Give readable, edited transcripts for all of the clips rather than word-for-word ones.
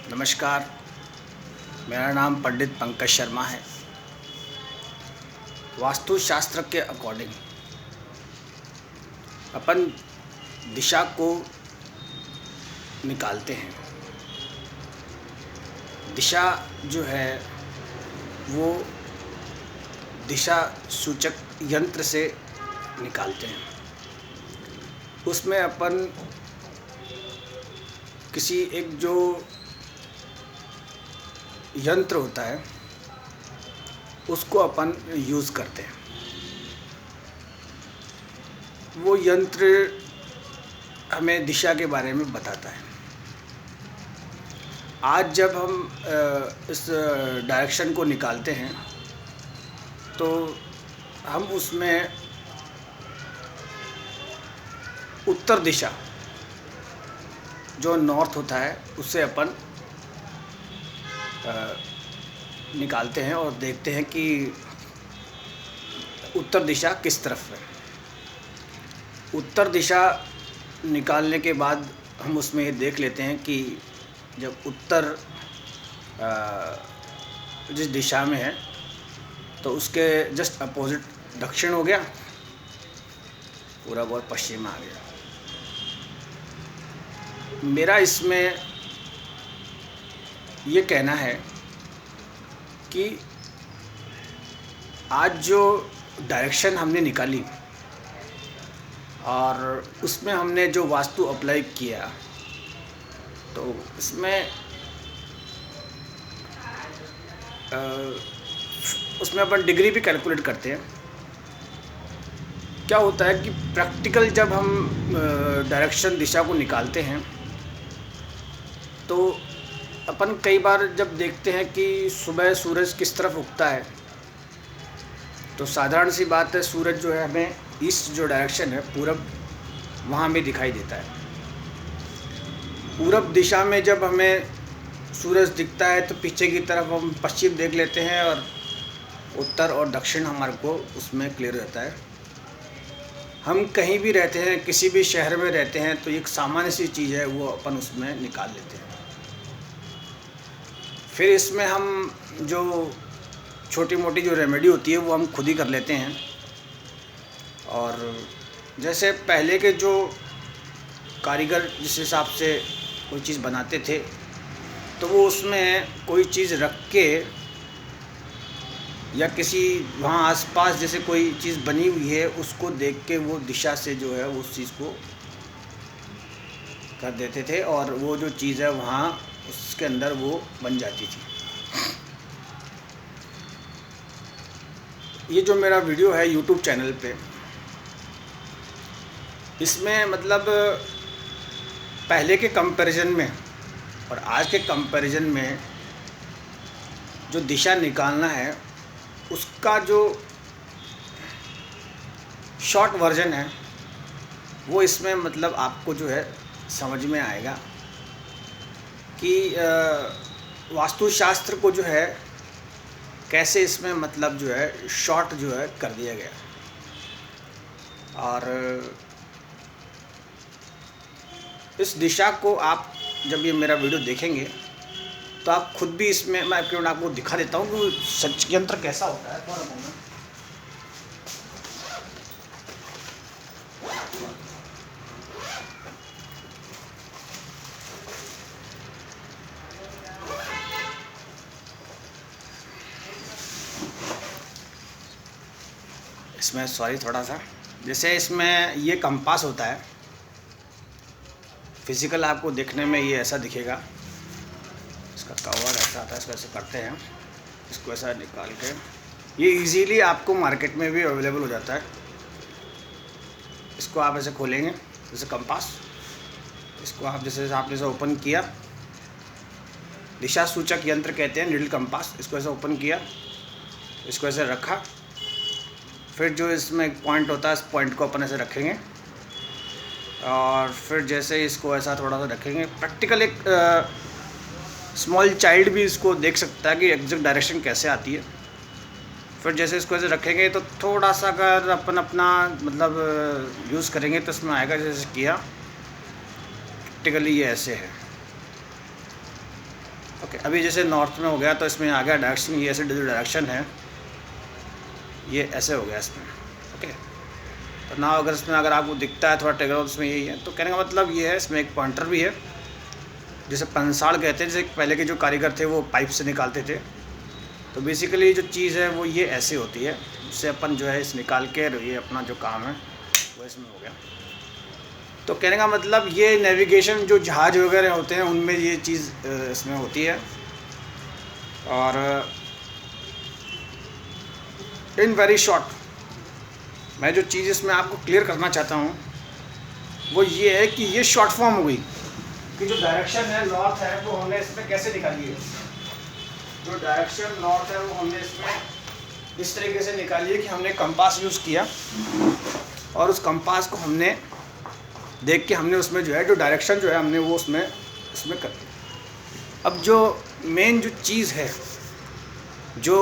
नमस्कार, मेरा नाम पंडित पंकज शर्मा है। वास्तुशास्त्र के अकॉर्डिंग अपन दिशा को निकालते हैं। दिशा जो है वो दिशा सूचक यंत्र से निकालते हैं। उसमें अपन किसी एक जो यंत्र होता है उसको अपन यूज़ करते हैं। वो यंत्र हमें दिशा के बारे में बताता है। आज जब हम इस डायरेक्शन को निकालते हैं तो हम उसमें उत्तर दिशा जो नॉर्थ होता है उससे अपन निकालते हैं और देखते हैं कि उत्तर दिशा किस तरफ है। उत्तर दिशा निकालने के बाद हम उसमें ये देख लेते हैं कि जब उत्तर जिस दिशा में है तो उसके जस्ट अपोजिट दक्षिण हो गया, पूरब और पश्चिम आ गया। मेरा इसमें ये कहना है कि आज जो डायरेक्शन हमने निकाली और उसमें हमने जो वास्तु अप्लाई किया तो उसमें अपन डिग्री भी कैलकुलेट करते हैं। क्या होता है कि प्रैक्टिकल जब हम डायरेक्शन दिशा को निकालते हैं तो अपन कई बार जब देखते हैं कि सुबह सूरज किस तरफ उगता है तो साधारण सी बात है, सूरज जो है हमें ईस्ट जो डायरेक्शन है पूरब, वहाँ में दिखाई देता है। पूरब दिशा में जब हमें सूरज दिखता है तो पीछे की तरफ हम पश्चिम देख लेते हैं और उत्तर और दक्षिण हमारे को उसमें क्लियर रहता है। हम कहीं भी रहते हैं, किसी भी शहर में रहते हैं तो एक सामान्य सी चीज़ है वो अपन उसमें निकाल लेते हैं। फिर इसमें हम जो छोटी मोटी जो रेमेडी होती है वो हम खुद ही कर लेते हैं। और जैसे पहले के जो कारीगर जिस हिसाब से कोई चीज़ बनाते थे तो वो उसमें कोई चीज़ रख के या किसी वहाँ आसपास जैसे कोई चीज़ बनी हुई है उसको देख के वो दिशा से जो है उस चीज़ को कर देते थे और वो जो चीज़ है वहाँ उसके अंदर वो बन जाती थी। ये जो मेरा वीडियो है YouTube चैनल पे, इसमें मतलब पहले के कंपैरिजन में और आज के कंपैरिजन में जो दिशा निकालना है उसका जो शॉर्ट वर्जन है वो इसमें मतलब आपको जो है समझ में आएगा कि वास्तुशास्त्र को जो है कैसे इसमें मतलब जो है शॉर्ट जो है कर दिया गया। और इस दिशा को आप जब ये मेरा वीडियो देखेंगे तो आप खुद भी इसमें, मैं आपको दिखा देता हूँ कि सच यंत्र कैसा होता है। थोड़ा मोमेंट, इसमें सॉरी थोड़ा सा, जैसे इसमें ये कंपास होता है, फिज़िकल आपको देखने में ये ऐसा दिखेगा। इसका कवर ऐसा आता है, इसको ऐसे करते हैं, इसको ऐसा निकाल के ये इजीली आपको मार्केट में भी अवेलेबल हो जाता है। इसको आप ऐसे खोलेंगे जैसे कंपास, इसको आप जैसे आपने ऐसे ओपन किया, दिशा सूचक यंत्र कहते हैं, नीडल कंपास। इसको ऐसे ओपन किया, इसको ऐसे रखा, फिर जो इसमें एक पॉइंट होता है इस पॉइंट को अपन ऐसे रखेंगे और फिर जैसे इसको ऐसा थोड़ा सा रखेंगे। प्रैक्टिकल एक स्मॉल चाइल्ड भी इसको देख सकता है कि एग्जैक्ट डायरेक्शन कैसे आती है। फिर जैसे इसको ऐसे रखेंगे तो थोड़ा सा अगर अपन अपना मतलब यूज़ करेंगे तो इसमें आएगा। जैसे किया प्रैक्टिकली ये ऐसे है, ओके, अभी जैसे नॉर्थ में हो गया तो इसमें आ गया डायरेक्शन, ये ऐसे डायरेक्शन है, ये ऐसे हो गया इसमें। ओके, तो ना अगर इसमें अगर आपको दिखता है थोड़ा टेगर उसमें यही है। तो कहने का मतलब ये है, इसमें एक पॉइंटर भी है जिसे पंसाड़ कहते हैं, जैसे पहले के जो कारीगर थे वो पाइप से निकालते थे। तो बेसिकली जो चीज़ है वो ये ऐसे होती है, उससे अपन जो है इस निकाल के ये अपना जो काम है वो इसमें हो गया। तो कहने का मतलब ये नेविगेशन जो जहाज वगैरह होते हैं उनमें ये चीज़ इसमें होती है। और इन वेरी शॉर्ट मैं जो चीज़ इसमें आपको क्लियर करना चाहता हूँ वो ये है कि ये शॉर्ट फॉर्म हो गई कि जो डायरेक्शन है नॉर्थ है वो हमने इसमें कैसे निकाली है। जो डायरेक्शन नॉर्थ है वो हमने इसमें इस तरीके से निकाली है कि हमने कंपास यूज़ किया और उस कंपास को हमने देख के हमने उसमें जो है जो डायरेक्शन जो है हमने वो उसमें कर दिया। अब जो मेन जो चीज़ है जो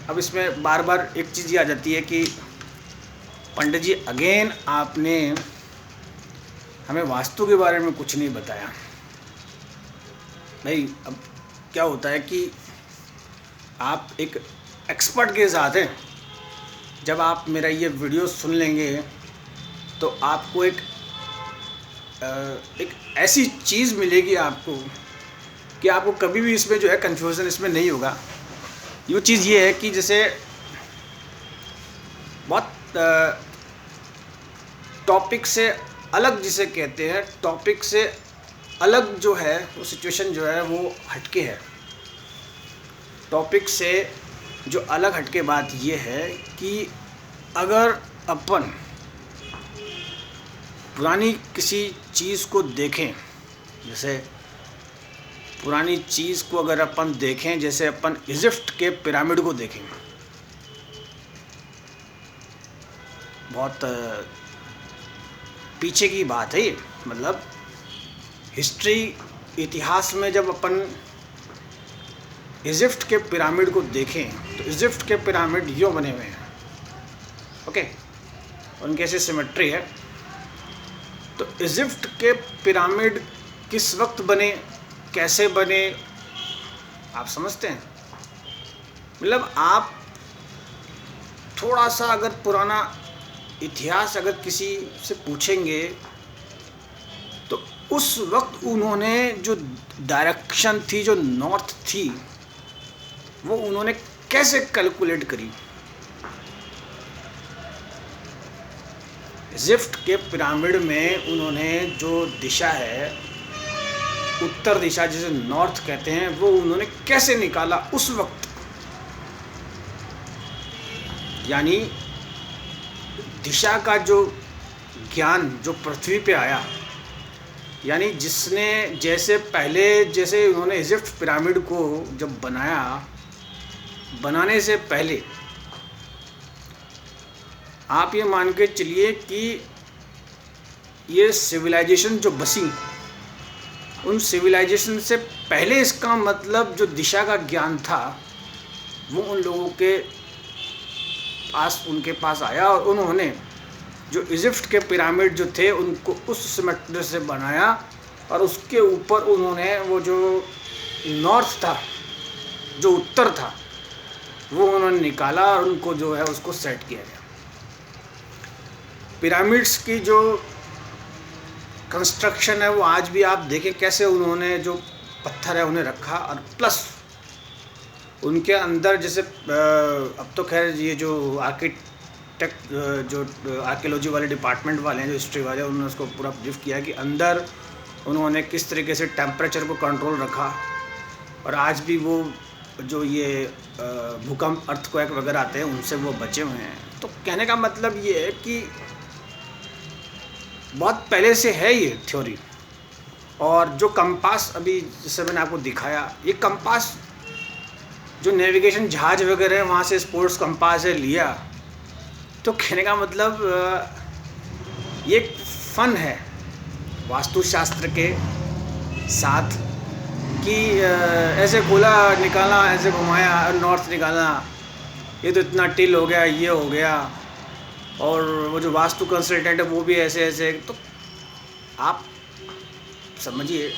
अब इसमें बार बार एक चीज़ ये आ जाती है कि पंडित जी अगेन आपने हमें वास्तु के बारे में कुछ नहीं बताया। भाई अब क्या होता है कि आप एक एक्सपर्ट के साथ हैं, जब आप मेरा ये वीडियो सुन लेंगे तो आपको एक ऐसी चीज़ मिलेगी आपको कि आपको कभी भी इसमें जो है कन्फ्यूज़न इसमें नहीं होगा। ये चीज़ ये है कि जैसे बहुत टॉपिक से अलग जिसे कहते हैं, टॉपिक से अलग जो है वो सिचुएशन जो है वो हटके है। टॉपिक से जो अलग हटके बात ये है कि अगर अपन पुरानी किसी चीज़ को देखें, जैसे पुरानी चीज़ को अगर अपन देखें, जैसे अपन इजिप्ट के पिरामिड को देखें, बहुत पीछे की बात है ये, मतलब हिस्ट्री इतिहास में जब अपन इजिप्ट के पिरामिड को देखें तो इजिप्ट के पिरामिड यूँ बने हुए हैं। ओके, उनके ऐसे सिमेट्री है। तो इजिप्ट के पिरामिड किस वक्त बने, कैसे बने, आप समझते हैं? मतलब आप थोड़ा सा अगर पुराना इतिहास अगर किसी से पूछेंगे तो उस वक्त उन्होंने जो डायरेक्शन थी, जो नॉर्थ थी, वो उन्होंने कैसे कैलकुलेट करी। इजिप्ट के पिरामिड में उन्होंने जो दिशा है, उत्तर दिशा जिसे नॉर्थ कहते हैं, वो उन्होंने कैसे निकाला उस वक्त। यानी दिशा का जो ज्ञान जो पृथ्वी पे आया, यानी जिसने जैसे पहले जैसे उन्होंने इजिप्ट पिरामिड को जब बनाया, बनाने से पहले आप ये मान के चलिए कि ये सिविलाइजेशन जो बसी, उन सिविलाइजेशन से पहले इसका मतलब जो दिशा का ज्ञान था वो उन लोगों के पास उनके पास आया और उन्होंने जो इजिप्ट के पिरामिड जो थे उनको उस सिमेट्री से बनाया और उसके ऊपर उन्होंने वो जो नॉर्थ था, जो उत्तर था, वो उन्होंने निकाला और उनको जो है उसको सेट किया गया। पिरामिड्स की जो कंस्ट्रक्शन है वो आज भी आप देखें कैसे उन्होंने जो पत्थर है उन्हें रखा, और प्लस उनके अंदर जैसे अब तो खैर ये जो आर्किटेक्ट जो आर्कियोलॉजी वाले डिपार्टमेंट वाले हैं, जो हिस्ट्री वाले, उन्होंने उसको पूरा ब्रीफ किया कि अंदर उन्होंने किस तरीके से टेम्परेचर को कंट्रोल रखा। और आज भी वो जो ये भूकंप, अर्थक्वेक वगैरह आते हैं उनसे वो बचे हुए हैं। तो कहने का मतलब ये है कि बहुत पहले से है ये थ्योरी। और जो कंपास अभी जैसे मैंने आपको दिखाया, ये कंपास जो नेविगेशन जहाज वगैरह है वहाँ से स्पोर्ट्स कंपास है लिया। तो कहने का मतलब ये एक फन है वास्तुशास्त्र के साथ कि ऐसे गोला निकाला, ऐसे घुमाया, नॉर्थ निकाला, ये तो इतना टिल हो गया, ये हो गया, और वो जो वास्तु कंसल्टेंट है वो भी ऐसे ऐसे। तो आप समझिए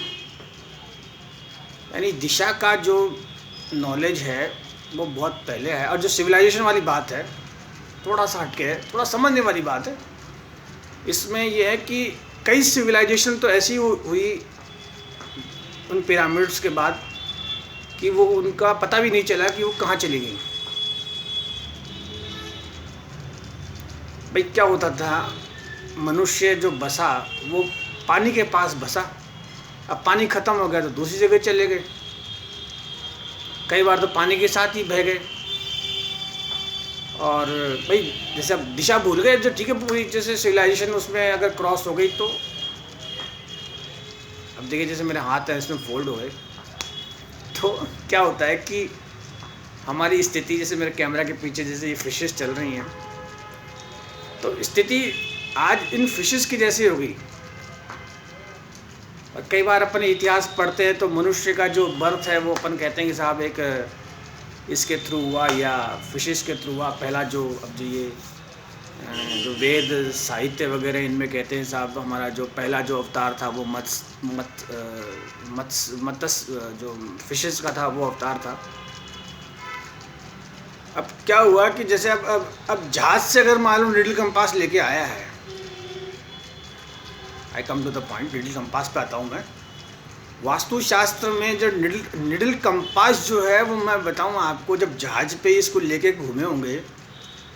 यानी दिशा का जो नॉलेज है वो बहुत पहले है, और जो सिविलाइजेशन वाली बात है थोड़ा सा हटके है, थोड़ा समझने वाली बात है। इसमें यह है कि कई सिविलाइजेशन तो ऐसी हुई उन पिरामिड्स के बाद कि वो उनका पता भी नहीं चला कि वो कहाँ चली गई। भाई क्या होता था, मनुष्य जो बसा वो पानी के पास बसा, अब पानी ख़त्म हो गया तो दूसरी जगह चले गए, कई बार तो पानी के साथ ही बह गए। और भाई जैसे अब दिशा भूल गए, जो ठीक है पूरी जैसे सिविलाइजेशन उसमें अगर क्रॉस हो गई तो अब देखिए जैसे मेरे हाथ है इसमें फोल्ड हो गए, तो क्या होता है कि हमारी स्थिति, जैसे मेरे कैमरा के पीछे जैसे ये फिशेस चल रही हैं, तो स्थिति आज इन फिशेस की जैसी हो गई। और कई बार अपन इतिहास पढ़ते हैं तो मनुष्य का जो बर्थ है वो अपन कहते हैं कि साहब एक इसके थ्रू हुआ या फिशेस के थ्रू हुआ। पहला जो अब जो ये जो वेद साहित्य वगैरह इनमें कहते हैं साहब हमारा जो पहला जो अवतार था वो मत्स्य जो फिशेस का था वो अवतार था। अब क्या हुआ कि जैसे अब जहाज से अगर मालूम निडल कंपास लेके आया है, I come to the point, needle compass पे आता हूँ मैं। वास्तुशास्त्र में जो निडल कंपास जो है वो मैं बताऊँ आपको, जब जहाज पे इसको लेके घूमे होंगे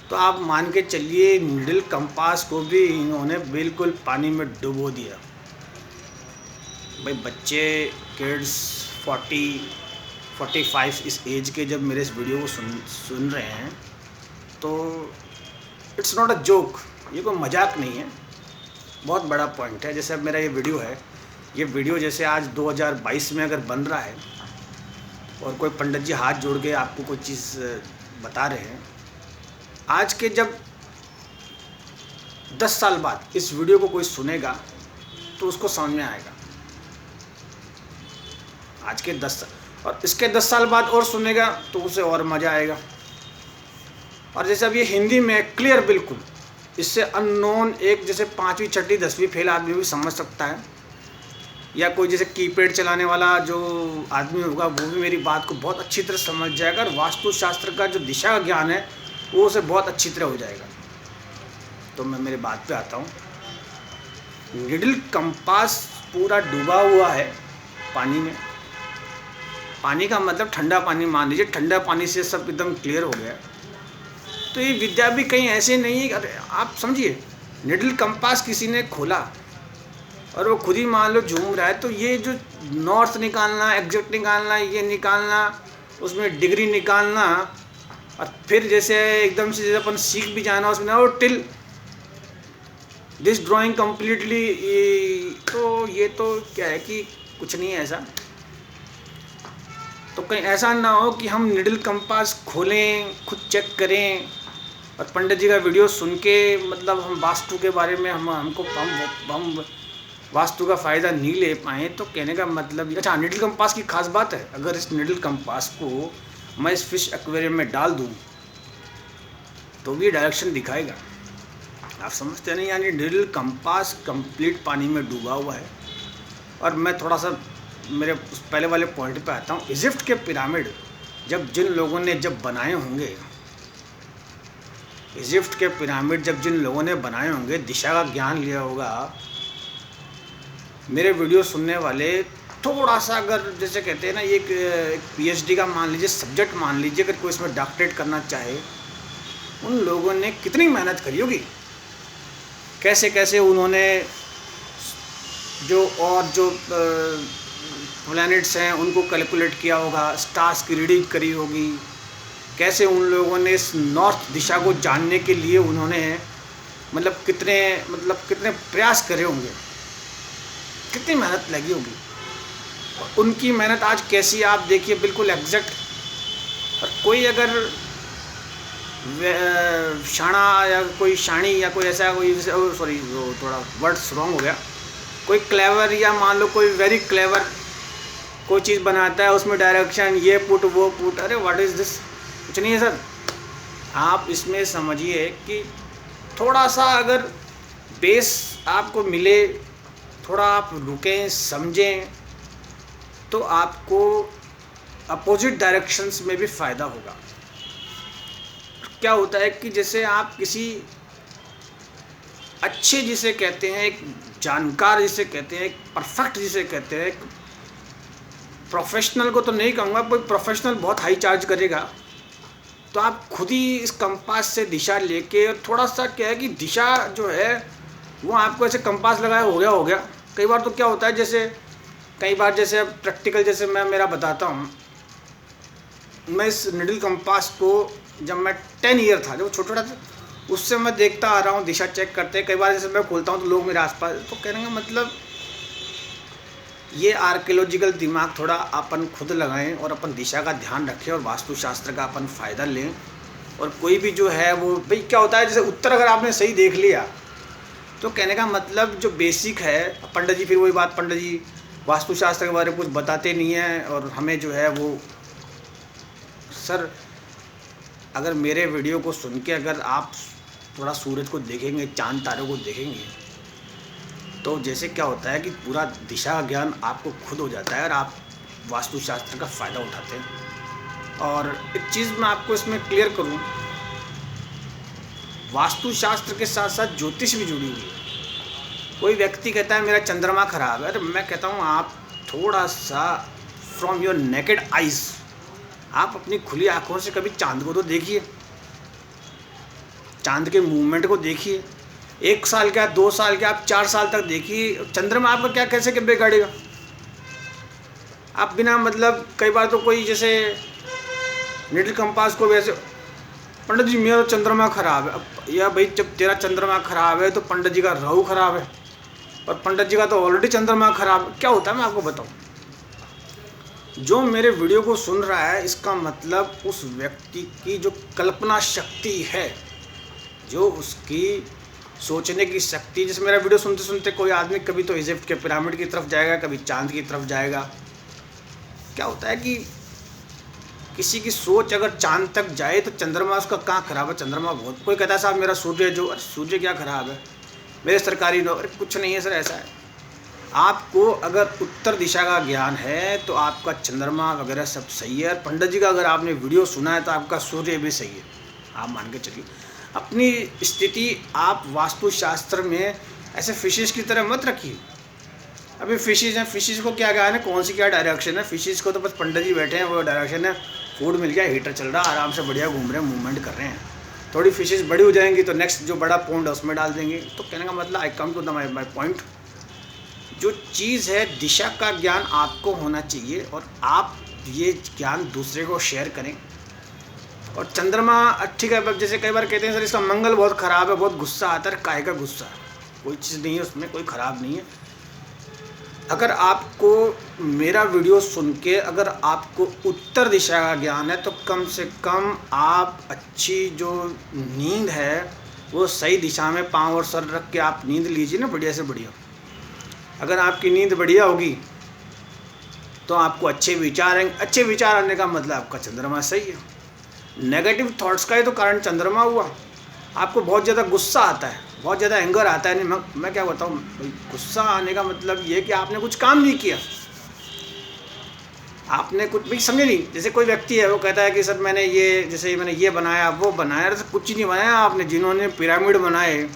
तो आप मान के चलिए निडल कंपास को भी इन्होंने बिल्कुल पानी में डुबो दिया। भाई बच्चे किड्स 40-45 इस एज के जब मेरे इस वीडियो को सुन रहे हैं तो इट्स नॉट अ जोक, ये कोई मजाक नहीं है, बहुत बड़ा पॉइंट है। जैसे अब मेरा ये वीडियो जैसे आज 2022 में अगर बन रहा है और कोई पंडित जी हाथ जोड़ के आपको कोई चीज़ बता रहे हैं, आज के जब 10 साल बाद इस वीडियो को कोई सुनेगा तो उसको समझ में आएगा। आज के 10 साल और इसके 10 साल बाद और सुनेगा तो उसे और मज़ा आएगा। और जैसे अब ये हिंदी में क्लियर बिल्कुल, इससे अननोन एक जैसे 5वीं 6वीं 10वीं फेल आदमी भी समझ सकता है, या कोई जैसे कीपैड चलाने वाला जो आदमी होगा वो भी मेरी बात को बहुत अच्छी तरह समझ जाएगा। और वास्तुशास्त्र का जो दिशा का ज्ञान है वो उसे बहुत अच्छी तरह हो जाएगा। तो मैं मेरी बात पे आता हूँ। निडल कंपास पूरा डूबा हुआ है पानी में। पानी का मतलब ठंडा पानी, मान लीजिए ठंडा पानी से सब एकदम क्लियर हो गया। तो ये विद्या भी कहीं ऐसे नहीं है, अरे आप समझिए निडल कंपास किसी ने खोला और वो खुद ही मान लो झूम रहा है, तो ये जो नॉर्थ निकालना, एग्जैक्ट निकालना, ये निकालना, उसमें डिग्री निकालना, और फिर जैसे एकदम से जैसे अपन सीख भी जाना उसमें और टिल दिस ड्राइंग कम्प्लीटली, तो ये तो क्या है कि कुछ नहीं है ऐसा। तो कहीं ऐसा ना हो कि हम निडल कंपास खोलें, खुद चेक करें और पंडित जी का वीडियो सुन के मतलब हम वास्तु के बारे में हम वास्तु का फ़ायदा नहीं ले पाएँ। तो कहने का मतलब, अच्छा निडल कंपास की खास बात है, अगर इस निडल कंपास को मैं इस फिश एक्वेरियम में डाल दूँ तो भी डायरेक्शन दिखाएगा। आप समझते नहीं, यानी निडल कंपास कंप्लीट पानी में डूबा हुआ है। और मैं थोड़ा सा मेरे उस पहले वाले पॉइंट पे आता हूँ। इजिप्ट के पिरामिड जिन लोगों ने बनाए होंगे, इजिप्ट के पिरामिड जिन लोगों ने बनाए होंगे, दिशा का ज्ञान लिया होगा। मेरे वीडियो सुनने वाले थोड़ा सा अगर जैसे कहते हैं ना, एक PhD का मान लीजिए सब्जेक्ट मान लीजिए, अगर कोई इसमें डॉक्टरेट करना चाहे, उन लोगों ने कितनी मेहनत करी होगी, कैसे कैसे उन्होंने जो प्लैनेट्स हैं उनको कैलकुलेट किया होगा, स्टार्स की रीडिंग करी होगी, कैसे उन लोगों ने इस नॉर्थ दिशा को जानने के लिए उन्होंने कितने प्रयास करे होंगे, कितनी मेहनत लगी होगी। उनकी मेहनत आज कैसी आप देखिए, बिल्कुल एग्जैक्ट। और कोई अगर शाणा या कोई शाणी या कोई ऐसा सॉरी वो थोड़ा वर्ड्स रॉन्ग हो गया, कोई क्लेवर या मान लो कोई वेरी क्लेवर कोई चीज़ बनाता है, उसमें डायरेक्शन ये पुट वो पुट, अरे व्हाट इज़ दिस, कुछ नहीं है सर। आप इसमें समझिए कि थोड़ा सा अगर बेस आपको मिले, थोड़ा आप रुकें समझें, तो आपको अपोजिट डायरेक्शंस में भी फ़ायदा होगा। क्या होता है कि जैसे आप किसी अच्छे जिसे कहते हैं, एक जानकार जिसे कहते हैं, एक परफेक्ट जिसे कहते हैं, एक प्रोफेशनल को तो नहीं कहूँगा, कोई प्रोफेशनल बहुत हाई चार्ज करेगा, तो आप खुद ही इस कंपास से दिशा लेके, थोड़ा सा क्या है कि दिशा जो है वो आपको ऐसे कंपास लगाया हो गया। कई बार तो क्या होता है, जैसे कई बार जैसे अब प्रैक्टिकल जैसे मैं मेरा बताता हूँ, मैं इस निडल कंपास को जब मैं 10 ईयर था, जब छोटा था, उससे मैं देखता आ रहा हूँ, दिशा चेक करते। कई बार जैसे मैं खोलता हूँ तो लोग मेरे आसपास तो कहने का मतलब ये आर्कियोलॉजिकल दिमाग थोड़ा अपन खुद लगाएं और अपन दिशा का ध्यान रखें और वास्तुशास्त्र का अपन फ़ायदा लें। और कोई भी जो है वो भाई क्या होता है, जैसे उत्तर अगर आपने सही देख लिया तो कहने का मतलब जो बेसिक है, पंडित जी फिर वही बात, पंडित जी वास्तुशास्त्र के बारे में कुछ बताते नहीं हैं और हमें जो है वो, सर अगर मेरे वीडियो को सुन के अगर आप थोड़ा सूरज को देखेंगे, चांद तारों को देखेंगे, तो जैसे क्या होता है कि पूरा दिशा का ज्ञान आपको खुद हो जाता है और आप वास्तुशास्त्र का फ़ायदा उठाते हैं। और एक चीज़ मैं आपको इसमें क्लियर करूं, वास्तुशास्त्र के साथ साथ ज्योतिष भी जुड़ी हुई है। कोई व्यक्ति कहता है मेरा चंद्रमा खराब है, अरे मैं कहता हूँ आप थोड़ा सा फ्रॉम योर नेकेड आइज़, आप अपनी खुली आंखों से कभी चांद को तो देखिए, चांद के मूवमेंट को देखिए। 1 साल क्या, 2 साल क्या, आप 4 साल तक देखिए, चंद्रमा आपका क्या कैसे के बिगाड़ेगा। आप बिना मतलब, कई बार तो कोई जैसे निडल कंपास को वैसे, पंडित जी मेरा चंद्रमा खराब है, या भाई जब तेरा चंद्रमा खराब है तो पंडित जी का राहु खराब है, और पंडित जी का तो ऑलरेडी चंद्रमा खराब है। क्या होता है मैं आपको बताऊं, जो मेरे वीडियो को सुन रहा है इसका मतलब उस व्यक्ति की जो कल्पना शक्ति है, जो उसकी सोचने की शक्ति, जैसे मेरा वीडियो सुनते सुनते कोई आदमी कभी तो इजिप्ट के पिरामिड की तरफ जाएगा, कभी चांद की तरफ जाएगा। क्या होता है कि किसी की सोच अगर चांद तक जाए तो चंद्रमा उसका कहाँ खराब है, चंद्रमा बहुत, कोई कहता है साहब मेरा सूर्य जो, अरे सूर्य क्या खराब है, मेरे सरकारी नौकरी, कुछ नहीं है सर, ऐसा है। आपको अगर उत्तर दिशा का ज्ञान है तो आपका चंद्रमा वगैरह सब सही है। पंडित जी का अगर आपने वीडियो सुना है तो आपका सूर्य भी सही है, आप मान के चलिए। अपनी स्थिति आप वास्तुशास्त्र में ऐसे फिशेस की तरह मत रखिए। अभी फिशेस हैं, फिशेस को क्या ज्ञान है, कौन सी क्या डायरेक्शन है, फिशेस को तो बस पंडित जी बैठे हैं, वो डायरेक्शन है, फूड मिल गया, हीटर चल रहा, आराम से बढ़िया घूम रहे हैं, मूवमेंट कर रहे हैं। थोड़ी फिशेस बड़ी हो जाएंगी तो नेक्स्ट जो बड़ा पॉन्ड है उसमें डाल देंगे। तो कहने का मतलब I come to the my point, जो चीज़ है दिशा का ज्ञान आपको होना चाहिए और आप ये ज्ञान दूसरे को शेयर करें। और चंद्रमा ठीक है, अब जैसे कई बार कहते हैं सर इसका मंगल बहुत ख़राब है, बहुत गुस्सा आता है, काहे का गुस्सा है, कोई चीज़ नहीं है उसमें, कोई ख़राब नहीं है। अगर आपको मेरा वीडियो सुन के अगर आपको उत्तर दिशा का ज्ञान है तो कम से कम आप अच्छी जो नींद है वो सही दिशा में पाँव और सर रख के आप नींद लीजिए ना, बढ़िया से बढ़िया। अगर आपकी नींद बढ़िया होगी तो आपको अच्छे विचार आएंगे। अच्छे विचार आने का मतलब आपका चंद्रमा सही है। नेगेटिव थॉट्स का ही तो कारण चंद्रमा हुआ। आपको बहुत ज़्यादा गुस्सा आता है, बहुत ज़्यादा एंगर आता है, नहीं मैं क्या बताऊँ, गुस्सा आने का मतलब ये कि आपने कुछ काम नहीं किया, आपने कुछ भी समझे नहीं। जैसे कोई व्यक्ति है वो कहता है कि सर मैंने ये बनाया वो बनाया, तो कुछ ही नहीं बनाया आपने। जिन्होंने पिरामिड बनाए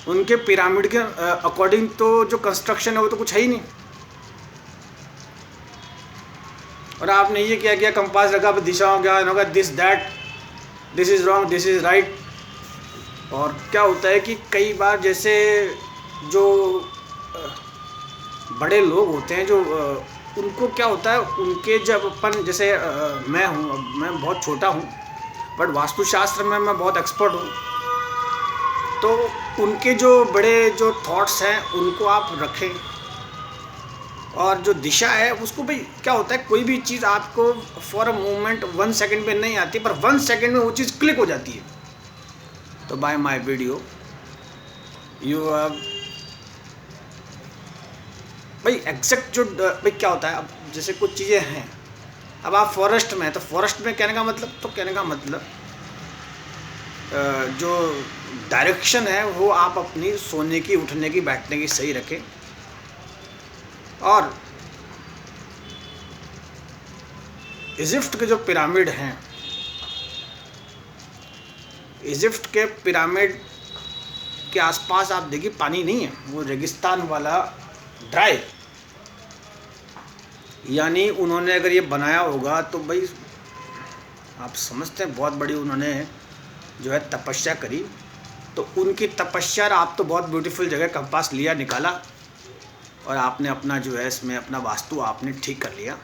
उनके पिरामिड के अकॉर्डिंग तो जो कंस्ट्रक्शन है वो तो कुछ है ही नहीं, और आपने ये क्या किया, कंपास रखा, दिशा ज्ञान होगा, this that, this is wrong, this is right. और क्या होता है कि कई बार जैसे जो बड़े लोग होते हैं, जो उनको क्या होता है, उनके जब अपन जैसे मैं हूँ, मैं बहुत छोटा हूँ बट वास्तुशास्त्र में मैं बहुत एक्सपर्ट हूँ, तो उनके जो बड़े जो थॉट्स हैं उनको आप रखें। और जो दिशा है उसको भाई क्या होता है, कोई भी चीज़ आपको फॉर अ मोमेंट 1 सेकेंड में नहीं आती, पर 1 सेकेंड में वो चीज़ क्लिक हो जाती है। तो बाय माय वीडियो यू भाई एग्जैक्ट जो भाई क्या होता है, अब जैसे कुछ चीज़ें हैं, अब आप फॉरेस्ट में हैं तो फॉरेस्ट में कहने का मतलब जो डायरेक्शन है वो आप अपनी सोने की, उठने की, बैठने की सही रखें। और इजिप्ट के जो पिरामिड हैं, इजिप्ट के पिरामिड के आसपास आप देखिए पानी नहीं है, वो रेगिस्तान वाला ड्राई। यानी उन्होंने अगर ये बनाया होगा तो भाई आप समझते हैं बहुत बड़ी उन्होंने जो है तपस्या करी। तो उनकी तपस्या, आप तो बहुत ब्यूटीफुल जगह कंपास लिया, निकाला, और आपने अपना जो है इसमें अपना वास्तु आपने ठीक कर लिया।